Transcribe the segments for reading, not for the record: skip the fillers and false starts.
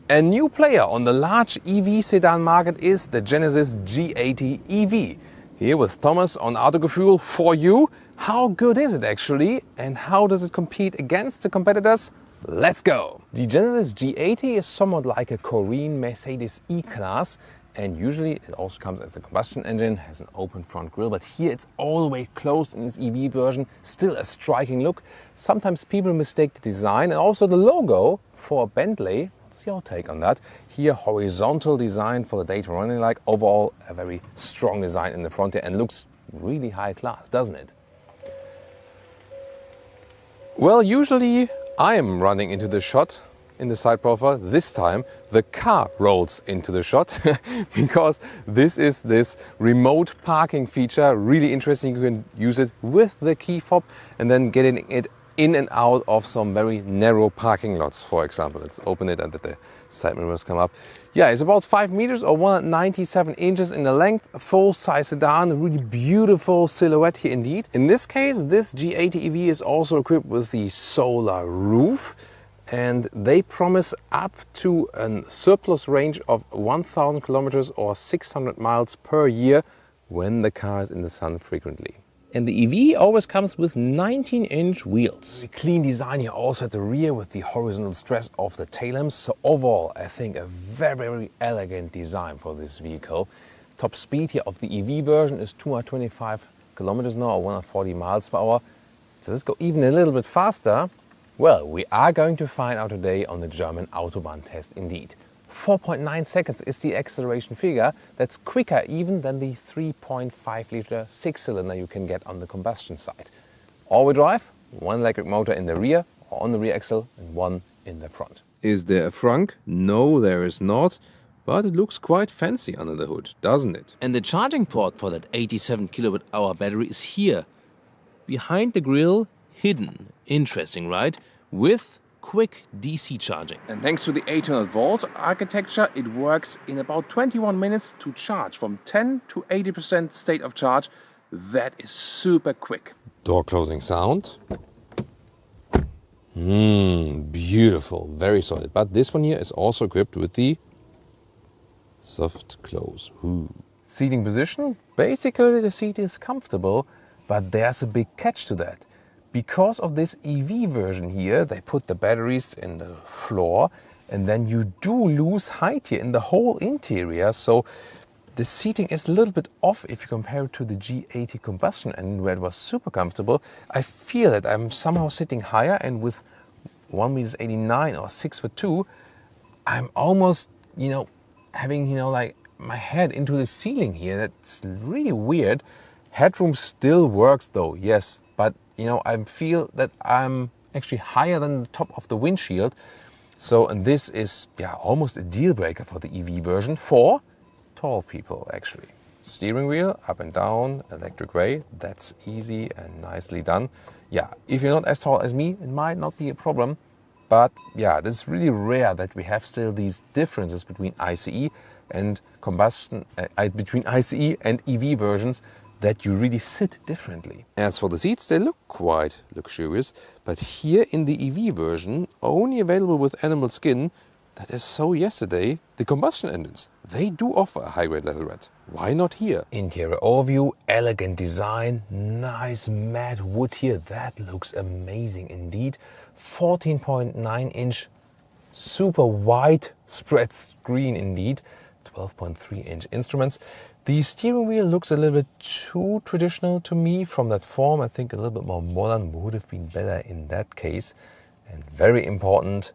A new player on the large EV sedan market is the Genesis G80 EV. Here with Thomas on Autogefühl for you. How good is it actually and how does it compete against the competitors? Let's go! The Genesis G80 is somewhat like a Korean Mercedes E-Class, and usually it also comes as a combustion engine, has an open front grille, but here it's all the way closed in this EV version, still a striking look. Sometimes people mistake the design and also the logo for a Bentley. What's your take on that? Here, horizontal design for the daytime running, like overall a very strong design in the front here and looks really high class, doesn't it? Well, usually I am running into the shot in the side profile. This time the car rolls into the shot because this is this remote parking feature. Really interesting. You can use it with the key fob and then getting it in and out of some very narrow parking lots, for example. Let's open it and the side mirrors come up. Yeah, it's about 5 meters or 197 inches in the length, full-size sedan, a really beautiful silhouette here indeed. In this case, this G80 EV is also equipped with the solar roof, and they promise up to a surplus range of 1,000 kilometers or 600 miles per year when the car is in the sun frequently. And the EV always comes with 19-inch wheels. Very clean design here also at the rear with the horizontal stress of the tail lamps. So overall, I think a very, very elegant design for this vehicle. Top speed here of the EV version is 225 kilometers an hour or 140 miles per hour. Does this go even a little bit faster? Well, we are going to find out today on the German Autobahn test indeed. 4.9 seconds is the acceleration figure. That's quicker even than the 3.5 liter 6-cylinder you can get on the combustion side. All-wheel drive, one electric motor in the rear or on the rear axle and one in the front. Is there a frunk? No, there is not. But it looks quite fancy under the hood, doesn't it? And the charging port for that 87 kilowatt-hour battery is here, behind the grille, hidden. Interesting, right? With quick DC charging. And thanks to the 800 volt architecture, it works in about 21 minutes to charge from 10 to 80% state of charge. That is super quick. Door closing sound. Beautiful, very solid. But this one here is also equipped with the soft close. Seating position, basically the seat is comfortable, but there's a big catch to that. Because of this EV version here, they put the batteries in the floor and then you do lose height here in the whole interior. So the seating is a little bit off if you compare it to the G80 combustion engine where it was super comfortable. I feel that I'm somehow sitting higher and with 1.89 meters or 6'2", I'm almost, having, like my head into the ceiling here. That's really weird. Headroom still works though, yes. But, I feel that I'm actually higher than the top of the windshield. So, and this is, almost a deal breaker for the EV version for tall people, actually. Steering wheel, up and down, electric way. That's easy and nicely done. Yeah, if you're not as tall as me, it might not be a problem. But, this is really rare that we have still these differences between ICE and between ICE and EV versions, that you really sit differently. As for the seats, they look quite luxurious, but here in the EV version, only available with animal skin, that is so yesterday, the combustion engines, they do offer a high-grade leatherette. Why not here? Interior overview, elegant design, nice matte wood here, that looks amazing indeed. 14.9-inch, super wide spread screen indeed, 12.3-inch instruments. The steering wheel looks a little bit too traditional to me from that form. I think a little bit more modern would have been better in that case. And very important,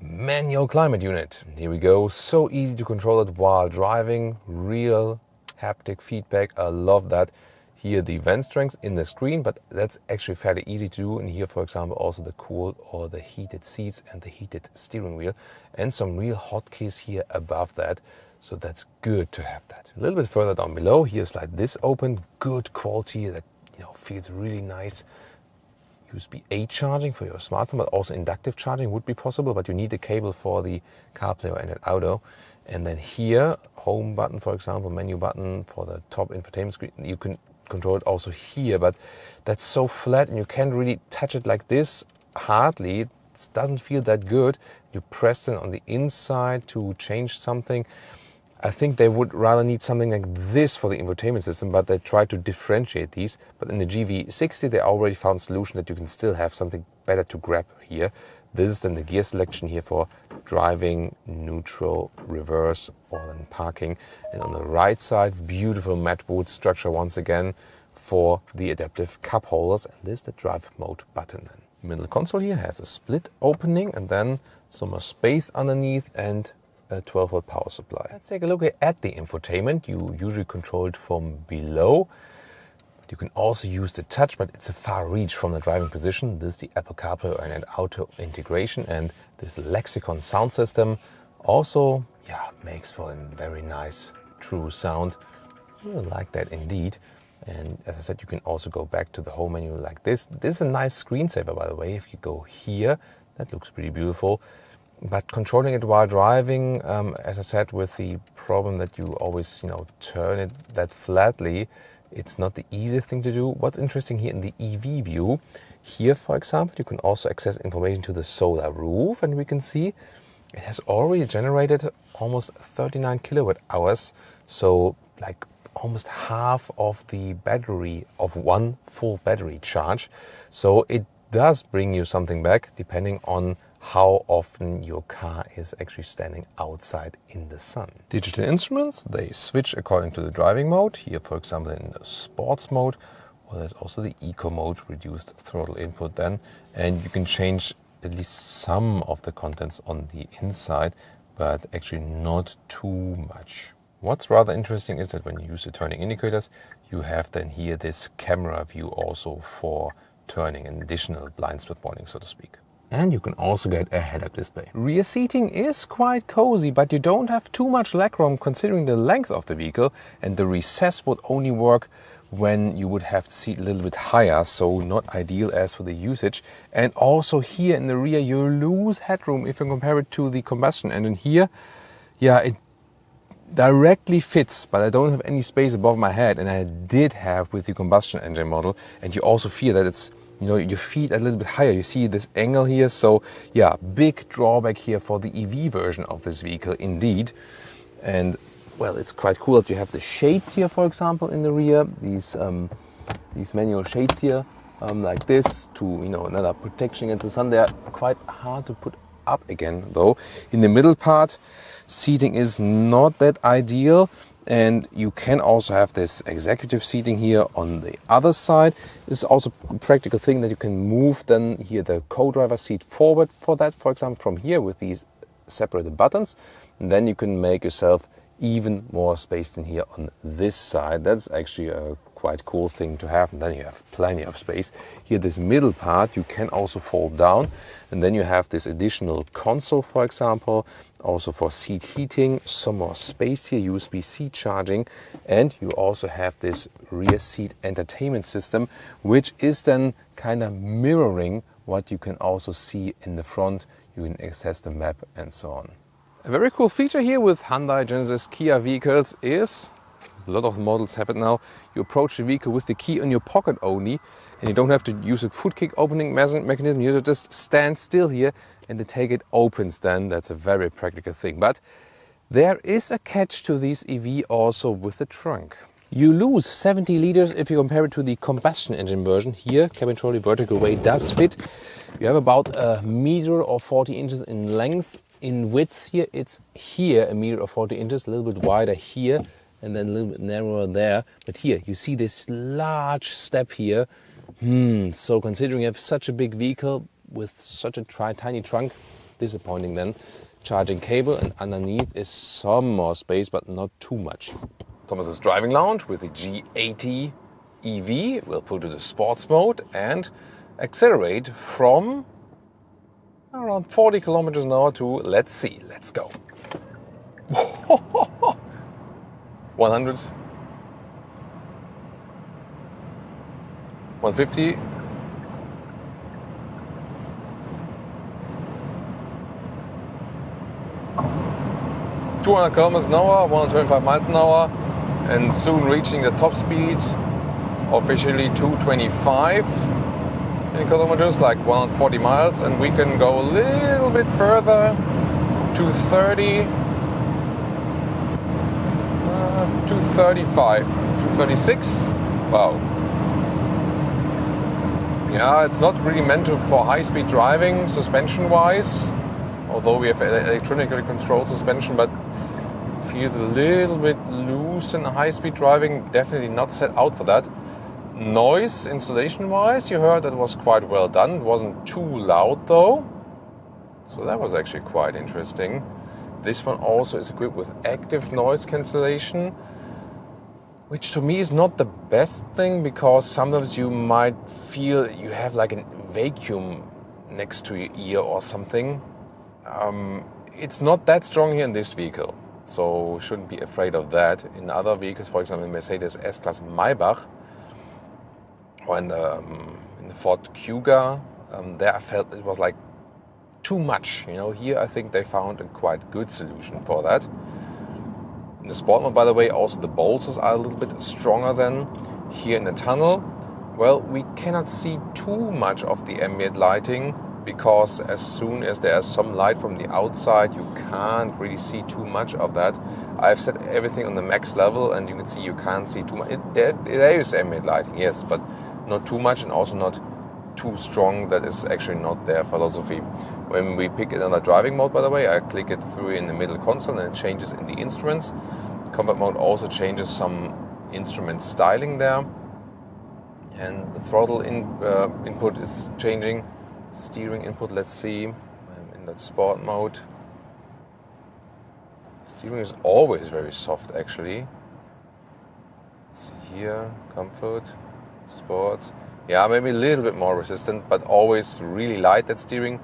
manual climate unit. Here we go. So easy to control it while driving. Real haptic feedback. I love that. Here the vent strength in the screen, but that's actually fairly easy to do. And here, for example, also the cooled or the heated seats and the heated steering wheel. And some real hotkeys here above that. So that's good to have that. A little bit further down below, here's like this open, good quality that feels really nice. USB-A charging for your smartphone, but also inductive charging would be possible, but you need a cable for the CarPlay or Android Auto. And then here, home button, for example, menu button for the top infotainment screen. You can control it also here, but that's so flat and you can't really touch it like this hardly. it doesn't feel that good. You press it on the inside to change something. I think they would rather need something like this for the infotainment system, but they try to differentiate these. But in the GV60, they already found a solution that you can still have something better to grab here. This is then the gear selection here for driving, neutral, reverse, or then parking. And on the right side, beautiful matte wood structure once again for the adaptive cup holders. And this is the drive mode button then. Middle console here has a split opening and then some more space underneath and a 12-volt power supply. Let's take a look at the infotainment. You usually control it from below. You can also use the touch, but it's a far reach from the driving position. This is the Apple CarPlay and Auto integration, and this Lexicon sound system also makes for a very nice true sound. I like that indeed. And as I said, you can also go back to the home menu like this. This is a nice screensaver, by the way. If you go here, that looks pretty beautiful. But controlling it while driving, as I said, with the problem that you always, turn it that flatly, it's not the easiest thing to do. What's interesting here in the EV view, here, for example, you can also access information to the solar roof, and we can see it has already generated almost 39 kilowatt hours. So like almost half of the battery of one full battery charge. So it does bring you something back depending on how often your car is actually standing outside in the sun. Digital instruments, they switch according to the driving mode. Here, for example, in the sports mode, or there's also the eco mode, reduced throttle input then. And you can change at least some of the contents on the inside, but actually not too much. What's rather interesting is that when you use the turning indicators, you have then here this camera view also for turning, an additional blind spot warning, so to speak. And you can also get a head-up display. Rear seating is quite cozy, but you don't have too much legroom considering the length of the vehicle, and the recess would only work when you would have the seat a little bit higher, so not ideal as for the usage. And also here in the rear you lose headroom if you compare it to the combustion engine. Here, it directly fits, but I don't have any space above my head, and I did have with the combustion engine model. And you also feel that it's your feet a little bit higher. You see this angle here. So big drawback here for the EV version of this vehicle indeed. And well, it's quite cool that you have the shades here, for example, in the rear. These manual shades here, like this, to another protection against the sun. They are quite hard to put up again though. In the middle part, seating is not that ideal. And you can also have this executive seating here on the other side. This is also a practical thing that you can move then here the co-driver seat forward for that, for example, from here with these separated buttons. And then you can make yourself even more space than here on this side. That's actually a quite cool thing to have. And then you have plenty of space. Here, this middle part, you can also fold down. And then you have this additional console, for example, also for seat heating, some more space here, USB-C charging. And you also have this rear seat entertainment system, which is then kind of mirroring what you can also see in the front. You can access the map and so on. A very cool feature here with Hyundai, Genesis, Kia vehicles is, a lot of models have it now, you approach the vehicle with the key in your pocket only, and you don't have to use a foot kick opening mechanism. You just stand still here and the take it opens then. That's a very practical thing. But there is a catch to this EV also with the trunk. You lose 70 liters if you compare it to the combustion engine version. Here, cabin trolley vertical weight does fit. You have about a meter or 40 inches in length. In width here, it's here a meter or 40 inches, a little bit wider here and then a little bit narrower there. But here you see this large step here. So considering you have such a big vehicle with such a tiny trunk, disappointing then. Charging cable, and underneath is some more space, but not too much. Thomas's driving lounge with the G80 EV. We'll put it to the sports mode and accelerate from around 40 kilometers an hour to, let's see, let's go. 100, 150, 200 kilometers an hour, 125 miles an hour, and soon reaching the top speed, officially 225. in kilometers, like 140 miles, and we can go a little bit further to 30, 235, 236. Wow. Yeah, it's not really meant for high-speed driving, suspension-wise, although we have electronically controlled suspension, but it feels a little bit loose in high-speed driving. Definitely not set out for that. Noise, installation-wise, you heard that was quite well done. It wasn't too loud, though, so that was actually quite interesting. This one also is equipped with active noise cancellation, which to me is not the best thing, because sometimes you might feel you have like a vacuum next to your ear or something. It's not that strong here in this vehicle, so shouldn't be afraid of that. In other vehicles, for example, in Mercedes S-Class Maybach or in the Ford Kuga, there I felt it was like too much. You know, here I think they found a quite good solution for that. In the Sport mode, by the way, also the bolsters are a little bit stronger than here in the tunnel. Well, we cannot see too much of the ambient lighting, because as soon as there's some light from the outside, you can't really see too much of that. I've set everything on the max level, and you can see you can't see too much. There is ambient lighting, yes, but not too much, and also not too strong. That is actually not their philosophy. When we pick another driving mode, by the way, I click it through in the middle console and it changes in the instruments. Comfort mode also changes some instrument styling there, and the throttle input is changing. Steering input, let's see, I'm in that sport mode. Steering is always very soft, actually. Let's see here, comfort, sport. Yeah, maybe a little bit more resistant, but always really light, that steering.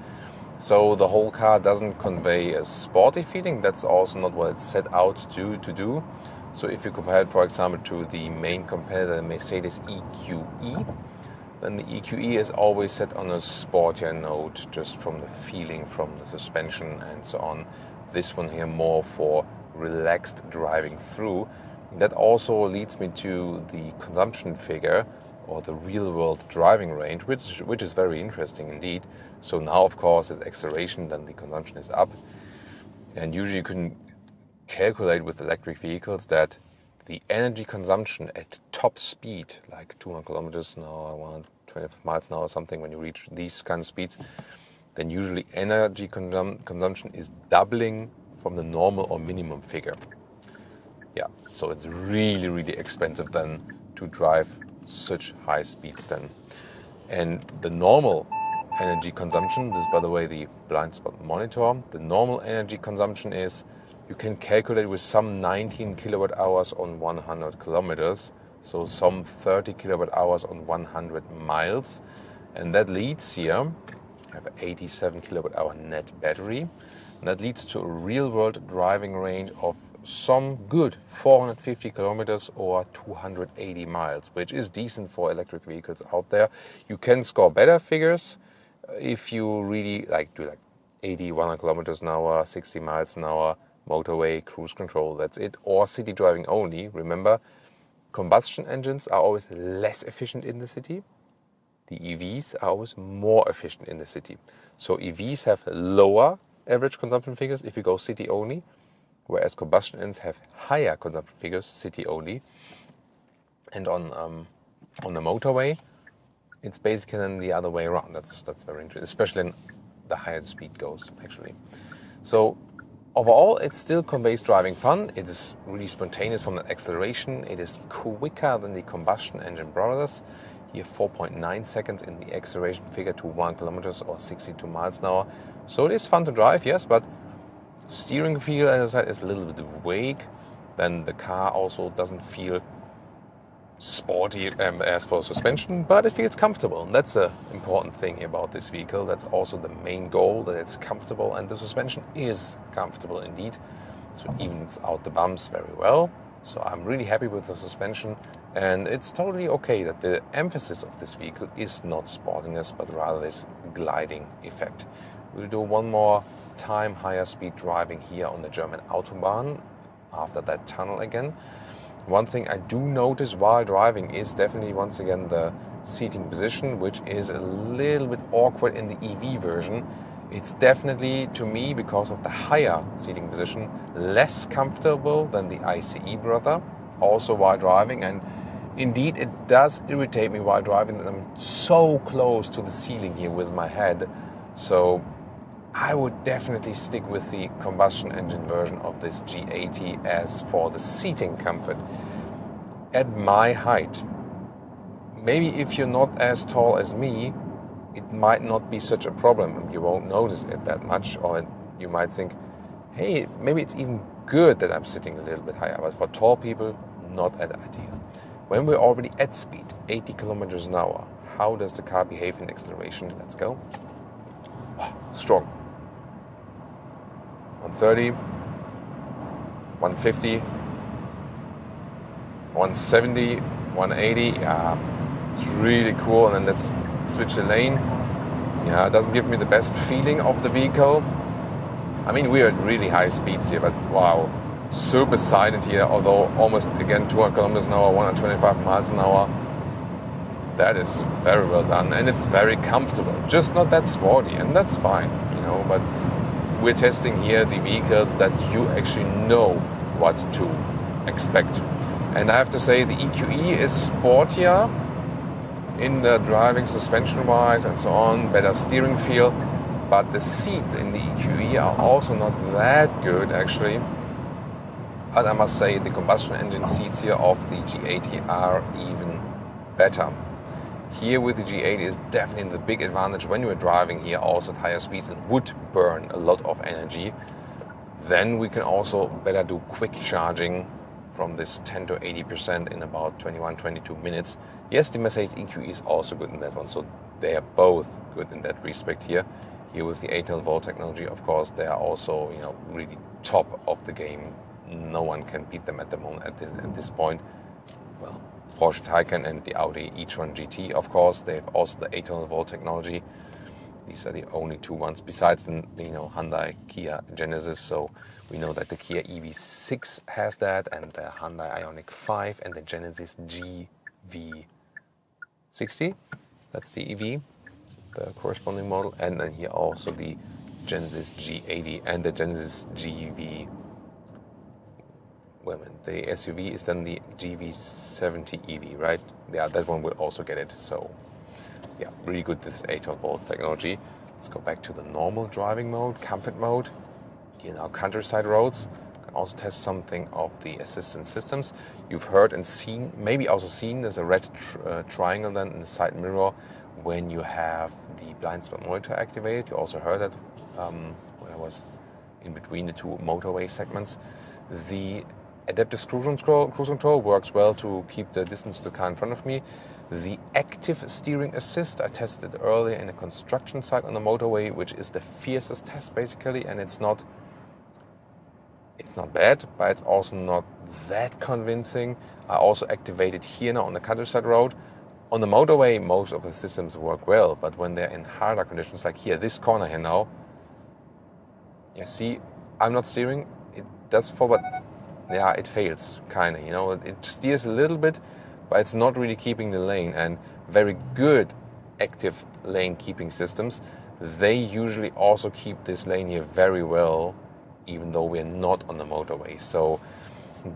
So the whole car doesn't convey a sporty feeling. That's also not what it's set out to do. So if you compare it, for example, to the main competitor, the Mercedes EQE, then the EQE is always set on a sportier note, just from the feeling, from the suspension and so on. This one here more for relaxed driving through. That also leads me to the consumption figure, or the real-world driving range, which is very interesting indeed. So now, of course, with acceleration, then the consumption is up. And usually you can calculate with electric vehicles that the energy consumption at top speed, like 200 kilometers an hour, 125 miles an hour or something, when you reach these kind of speeds, then usually energy consumption is doubling from the normal or minimum figure. Yeah, so it's really, really expensive then to drive such high speeds then. And the normal energy consumption, this is by the way the blind spot monitor, the normal energy consumption is, you can calculate with some 19 kilowatt hours on 100 kilometers, so some 30 kilowatt hours on 100 miles. And that leads here, I have an 87 kilowatt hour net battery, and that leads to a real world driving range of some good 450 kilometers or 280 miles, which is decent for electric vehicles out there. You can score better figures if you really do 80, 100 kilometers an hour, 60 miles an hour, motorway, cruise control, that's it, or city driving only. Remember, combustion engines are always less efficient in the city. The EVs are always more efficient in the city. So EVs have lower average consumption figures if you go city only, whereas combustion engines have higher consumption figures city only. And on the motorway, it's basically then the other way around. That's very interesting, especially when the higher the speed goes, actually. So overall, it still conveys driving fun. It is really spontaneous from the acceleration. It is quicker than the combustion engine brothers. Here 4.9 seconds in the acceleration figure to 1 kilometers or 62 miles an hour. So it is fun to drive, yes, but steering feel, as I said, is a little bit vague. Then the car also doesn't feel sporty as for suspension, but it feels comfortable. And that's the important thing about this vehicle. That's also the main goal, that it's comfortable, and the suspension is comfortable indeed. So it evens out the bumps very well. So I'm really happy with the suspension, and it's totally okay that the emphasis of this vehicle is not sportiness, but rather this gliding effect. We'll do one more time higher speed driving here on the German Autobahn after that tunnel again. One thing I do notice while driving is definitely, once again, the seating position, which is a little bit awkward in the EV version. It's definitely, to me, because of the higher seating position, less comfortable than the ICE brother, also while driving. And indeed, it does irritate me while driving that I'm so close to the ceiling here with my head. So I would definitely stick with the combustion engine version of this G80 as for the seating comfort. At my height, maybe if you're not as tall as me, it might not be such a problem and you won't notice it that much, or you might think, hey, maybe it's even good that I'm sitting a little bit higher. But for tall people, not ideal. When we're already at speed, 80 kilometers an hour, how does the car behave in acceleration? Let's go. Strong. 130, 150, 170, 180. Yeah, it's really cool. And then let's switch the lane. Yeah, it doesn't give me the best feeling of the vehicle. I mean, we're at really high speeds here, but wow, super silent here. Although almost again 200 kilometers an hour, 125 miles an hour. That is very well done, and it's very comfortable. Just not that sporty, and that's fine, you know. But we're testing here the vehicles that you actually know what to expect. And I have to say the EQE is sportier in the driving, suspension-wise and so on, better steering feel. But the seats in the EQE are also not that good, actually. But I must say the combustion engine seats here of the G80 are even better. Here with the G80 is definitely the big advantage when you're driving here also at higher speeds and would burn a lot of energy. Then we can also better do quick charging from this 10 to 80% in about 21, 22 minutes. Yes, the Mercedes EQE is also good in that one, so they are both good in that respect here. Here with the 812 volt technology, of course, they are also, you know, really top of the game. No one can beat them at the moment at this point. Well, Porsche Taycan and the Audi e-tron GT, of course, they have also the 812 volt technology. These are the only two ones besides the Hyundai, Kia, Genesis. So we know that the Kia EV6 has that, and the Hyundai Ioniq 5 and the Genesis GV60. That's the EV, the corresponding model, and then here also the Genesis G80 and the Genesis GV. Wait a minute, the SUV is then the GV70 EV, right? Yeah, that one will also get it. So, yeah, really good, this 812 volt technology. Let's go back to the normal driving mode, comfort mode. Here now, countryside roads. You can also test something of the assistance systems. You've heard and seen, maybe also seen, there's a red triangle then in the side mirror when you have the blind spot monitor activated. You also heard that when I was in between the two motorway segments. The adaptive cruise control works well to keep the distance to the car in front of me. The active steering assist I tested earlier in a construction site on the motorway, which is the fiercest test basically, and it's not bad, but it's also not that convincing. I also activated here now on the countryside road. On the motorway, most of the systems work well, but when they're in harder conditions, like here, this corner here now, you see, I'm not steering. It does forward. Yeah, it fails, kind of, you know. It steers a little bit, but it's not really keeping the lane. And very good active lane keeping systems, they usually also keep this lane here very well, even though we're not on the motorway. So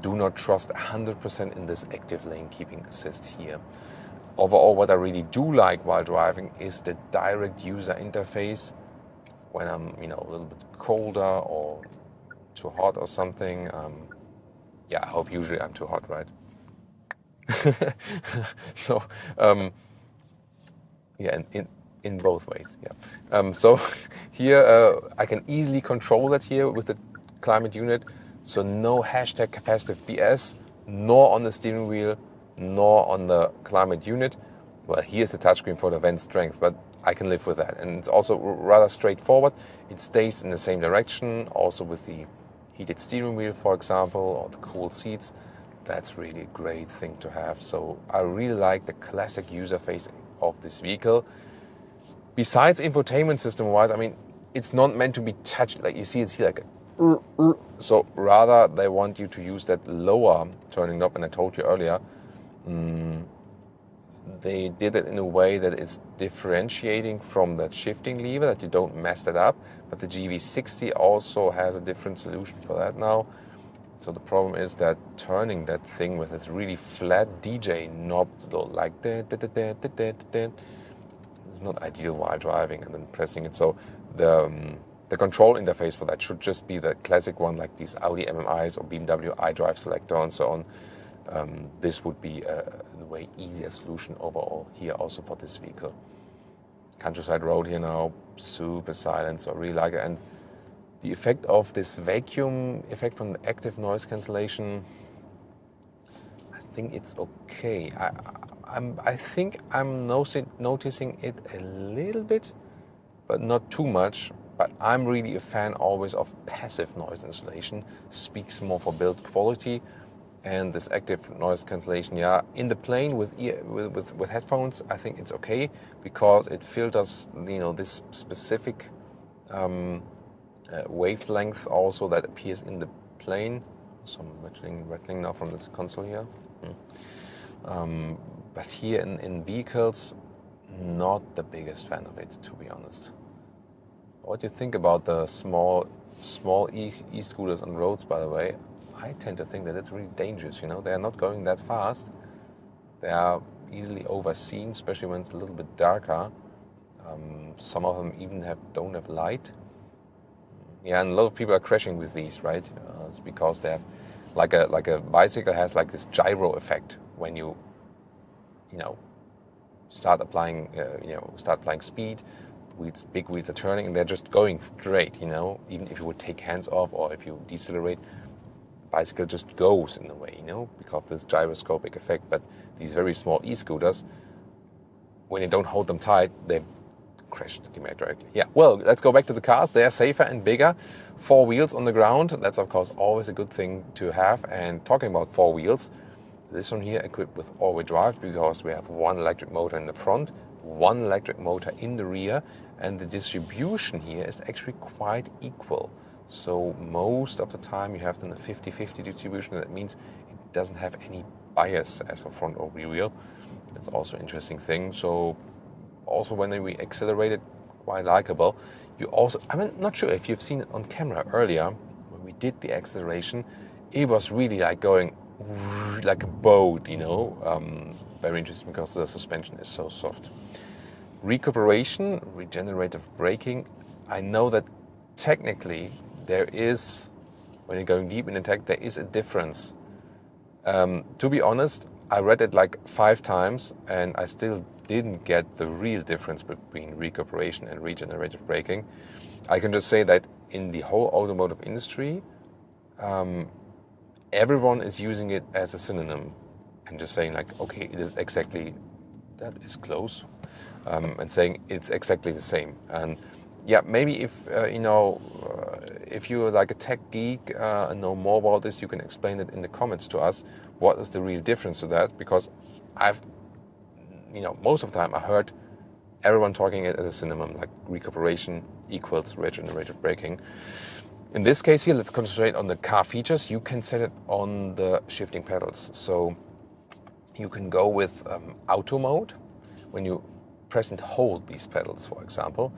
do not trust 100% in this active lane keeping assist here. Overall, what I really do like while driving is the direct user interface. When I'm, a little bit colder or too hot or something. Yeah, I hope usually I'm too hot, right? So, yeah, in both ways, yeah. So here I can easily control that here with the climate unit. So no hashtag capacitive BS, nor on the steering wheel, nor on the climate unit. Well, here's the touchscreen for the vent strength, but I can live with that. And it's also rather straightforward. It stays in the same direction, also with the heated steering wheel, for example, or the cool seats. That's really a great thing to have. So I really like the classic user face of this vehicle. Besides infotainment system-wise, I mean, it's not meant to be touched. Like you see, it's here like a, so rather they want you to use that lower turning knob, and I told you earlier, they did it in a way that it's differentiating from that shifting lever, that you don't mess that up. But the GV60 also has a different solution for that now. So the problem is that turning that thing with this really flat DJ knob, like that, is not ideal while driving and then pressing it. So the control interface for that should just be the classic one, like these Audi MMIs or BMW iDrive selector and so on. This would be a way easier solution overall here also for this vehicle. Countryside road here now, super silent, so I really like it. And the effect of this vacuum effect from the active noise cancellation, I think it's okay. I think I'm noticing it a little bit, but not too much. But I'm really a fan always of passive noise insulation. Speaks more for build quality. And this active noise cancellation, yeah, in the plane with headphones, I think it's okay because it filters, this specific wavelength also that appears in the plane. Some rattling now from the console here. But here in vehicles, not the biggest fan of it, to be honest. What do you think about the small e-scooters on roads, by the way? I tend to think that it's really dangerous, They are not going that fast. They are easily overseen, especially when it's a little bit darker. Some of them even don't have light. Yeah, and a lot of people are crashing with these, right? It's because they have, like a bicycle has like this gyro effect when you start applying speed. Big wheels are turning and they're just going straight, even if you would take hands off or if you decelerate, bicycle just goes in a way, because of this gyroscopic effect. But these very small e-scooters, when you don't hold them tight, they crash directly. Yeah, well, let's go back to the cars. They are safer and bigger. 4 wheels on the ground. That's, of course, always a good thing to have. And talking about 4 wheels, this one here equipped with all-wheel drive because we have one electric motor in the front, one electric motor in the rear, and the distribution here is actually quite equal. So most of the time you have then a 50-50 distribution. That means it doesn't have any bias as for front or rear wheel. That's also an interesting thing. So also when we accelerate it, quite likable. I'm not sure if you've seen it on camera earlier, when we did the acceleration, it was really like going like a boat, very interesting because the suspension is so soft. Recuperation, regenerative braking. I know that technically there is, when you're going deep in the tech, there is a difference. To be honest, I read it like 5 times and I still didn't get the real difference between recuperation and regenerative braking. I can just say that in the whole automotive industry, everyone is using it as a synonym and just saying like, okay, it is exactly, that is close, and saying it's exactly the same. And yeah, maybe if if you're like a tech geek and know more about this, you can explain it in the comments to us. What is the real difference to that? Because most of the time I heard everyone talking it as a synonym, like recuperation equals regenerative braking. In this case here, let's concentrate on the car features. You can set it on the shifting pedals. So you can go with auto mode when you press and hold these pedals, for example.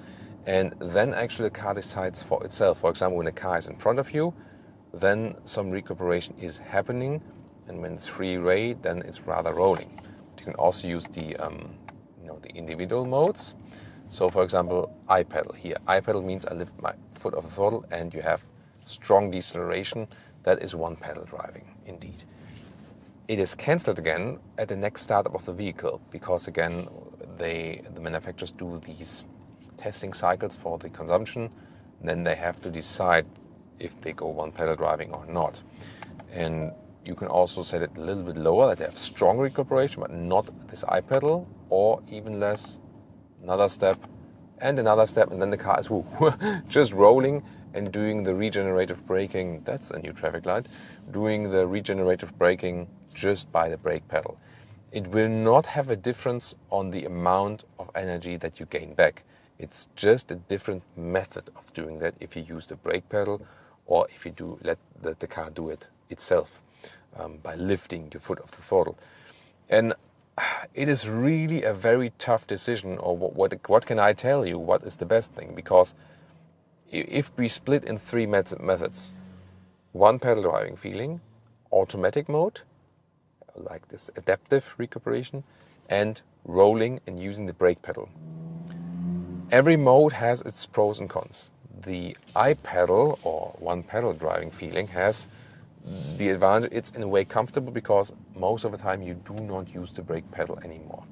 And then actually the car decides for itself. For example, when the car is in front of you, then some recuperation is happening. And when it's free then it's rather rolling. But you can also use the individual modes. So for example, I pedal here. I pedal means I lift my foot off the throttle and you have strong deceleration. That is one pedal driving, indeed. It is cancelled again at the next startup of the vehicle because again, the manufacturers do these testing cycles for the consumption. Then they have to decide if they go one pedal driving or not. And you can also set it a little bit lower, that they have strong recuperation, but not this I pedal, or even less, another step, and then the car is just rolling and doing the regenerative braking. That's a new traffic light. Doing the regenerative braking just by the brake pedal. It will not have a difference on the amount of energy that you gain back. It's just a different method of doing that if you use the brake pedal or if you do let the car do it itself by lifting your foot off the throttle. And it is really a very tough decision, or what can I tell you, what is the best thing? Because if we split in three methods, one pedal driving feeling, automatic mode, like this adaptive recuperation, and rolling and using the brake pedal. Every mode has its pros and cons. The I-pedal or one pedal driving feeling has the advantage, it's in a way comfortable because most of the time you do not use the brake pedal anymore.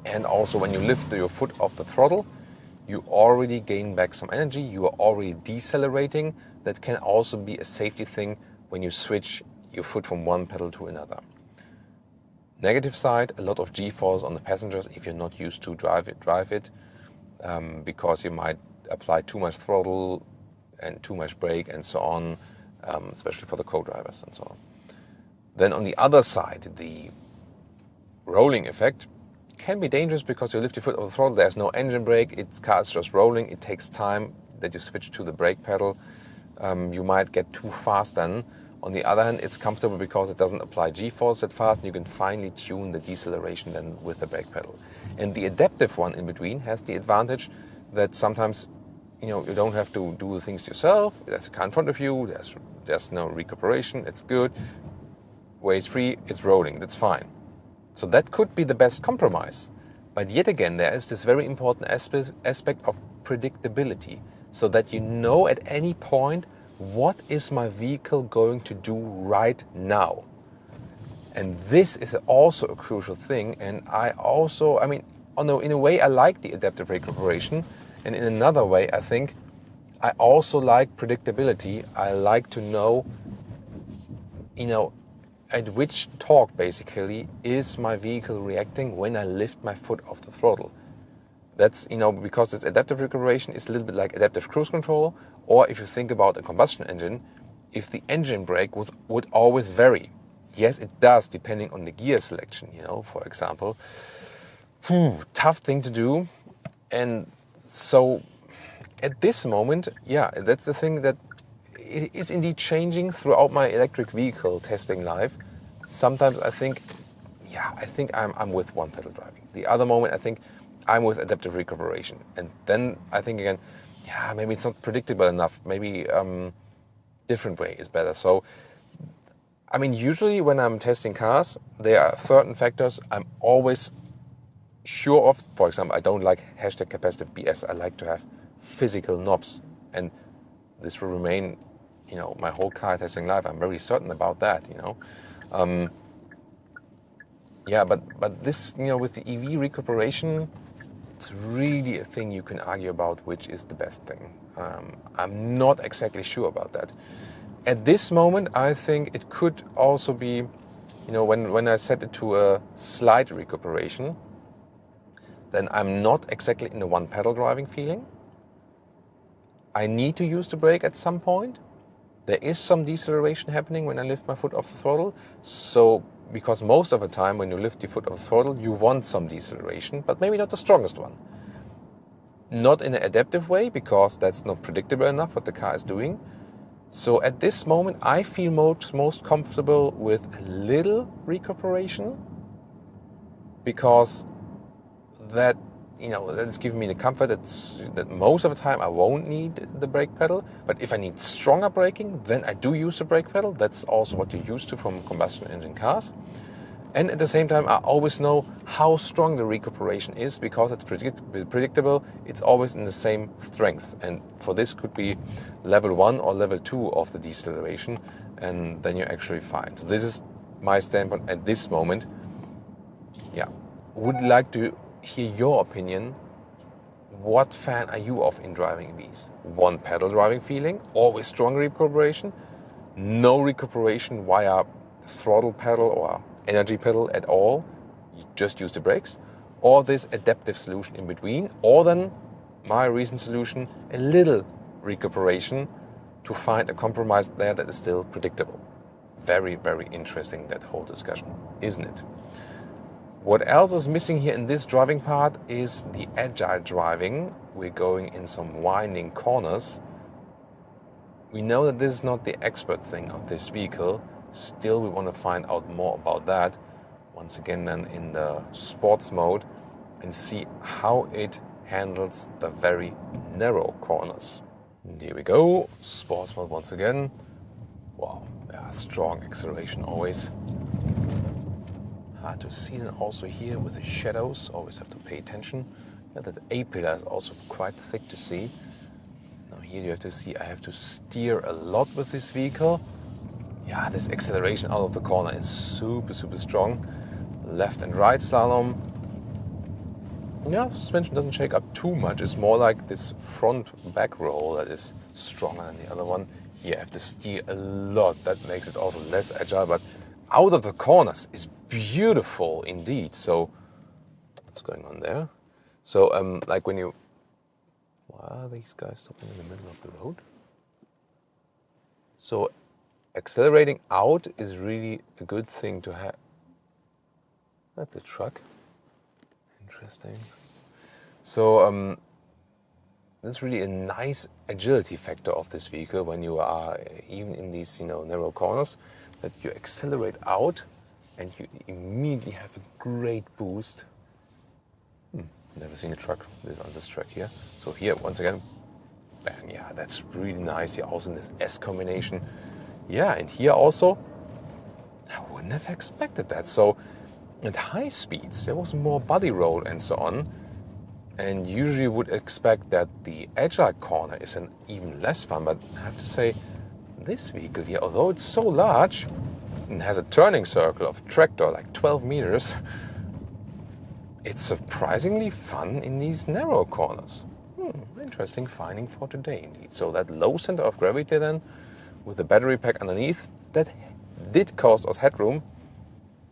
And also when you lift your foot off the throttle, you already gain back some energy, you are already decelerating. That can also be a safety thing when you switch your foot from one pedal to another. Negative side, a lot of G-force on the passengers if you're not used to drive it because you might apply too much throttle and too much brake and so on, especially for the co-drivers and so on. Then on the other side, the rolling effect can be dangerous because you lift your foot off the throttle, there's no engine brake, car is just rolling, it takes time that you switch to the brake pedal. You might get too fast then. On the other hand, it's comfortable because it doesn't apply G-force that fast, and you can finely tune the deceleration then with the brake pedal. And the adaptive one in between has the advantage that sometimes you don't have to do things yourself. There's a car in front of you, there's no recuperation, it's good, ways free, it's rolling, that's fine. So that could be the best compromise. But yet again, there is this very important aspect of predictability, so that you know at any point, what is my vehicle going to do right now? And this is also a crucial thing. And in a way, I like the adaptive recuperation. And in another way, I think I also like predictability. I like to know, at which torque basically is my vehicle reacting when I lift my foot off the throttle. That's, because it's adaptive recuperation, it's a little bit like adaptive cruise control. Or if you think about a combustion engine, if the engine brake would always vary. Yes, it does, depending on the gear selection, for example. Tough thing to do. And so at this moment, that's the thing that it is indeed changing throughout my electric vehicle testing life. Sometimes I think I'm with one pedal driving. The other moment I think I'm with adaptive recuperation. And then I think again, maybe it's not predictable enough. Maybe different way is better. So, usually when I'm testing cars, there are certain factors I'm always sure of. For example, I don't like #capacitive BS. I like to have physical knobs. And this will remain, my whole car testing life. I'm very certain about that, But this, with the EV recuperation, it's really a thing you can argue about which is the best thing. I'm not exactly sure about that. At this moment, I think it could also be, when I set it to a slight recuperation, then I'm not exactly in the one pedal driving feeling. I need to use the brake at some point. There is some deceleration happening when I lift my foot off the throttle. So, because most of the time when you lift your foot off the throttle, you want some deceleration, but maybe not the strongest one. Not in an adaptive way, because that's not predictable enough what the car is doing. So at this moment, I feel most comfortable with a little recuperation, because that's giving me the comfort that most of the time I won't need the brake pedal. But if I need stronger braking, then I do use the brake pedal. That's also what you're used to from combustion engine cars. And at the same time, I always know how strong the recuperation is, because it's predictable. It's always in the same strength. And for this could be level 1 or level 2 of the deceleration, and then you're actually fine. So this is my standpoint at this moment. Would like to hear your opinion. What fan are you of in driving EVs? One pedal driving feeling, always strong recuperation, no recuperation via throttle pedal or energy pedal at all, you just use the brakes, or this adaptive solution in between, or then my recent solution, a little recuperation to find a compromise there that is still predictable. Very, very interesting, that whole discussion, isn't it? What else is missing here in this driving part is the agile driving. We're going in some winding corners. we know that this is not the expert thing of this vehicle. Still, we want to find out more about that once again then in the sports mode and see how it handles the very narrow corners. And here we go, sports mode once again. Wow, yeah, strong acceleration always. Hard to see then also here with the shadows, always have to pay attention. Yeah, that A-pillar is also quite thick to see. Now here you have to see I have to steer a lot with this vehicle. Yeah, this acceleration out of the corner is super strong. Left and right slalom. Yeah, suspension doesn't shake up too much. It's more like this front back roll that is stronger than the other one. Here I have to steer a lot. That makes it also less agile, but out of the corners is beautiful indeed. So what's going on there? So like when you, why are these guys stopping in the middle of the road? So accelerating out is really a good thing to have. That's a truck. Interesting. So that's really a nice agility factor of this vehicle when you are even in these narrow corners, that you accelerate out and you immediately have a great boost. Never seen a truck on this track here. So here once again, bang, yeah, that's really nice. Here also in this S combination. Yeah, and here also, I wouldn't have expected that. So at high speeds, there was more body roll and so on. And usually you would expect that the Agile corner is an even less fun. But I have to say, this vehicle here, although it's so large and has a turning circle of a tractor, like 12 meters, it's surprisingly fun in these narrow corners. Interesting finding for today indeed. So that low center of gravity then, with the battery pack underneath, that did cost us headroom,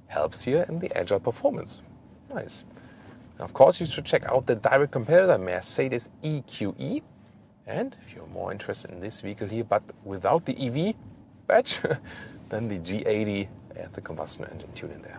helps here in the Agile performance. Nice. Now, of course, you should check out the direct competitor, Mercedes EQE. And if you're more interested in this vehicle here, but without the EV badge, then the G80 at the combustion engine tune in there.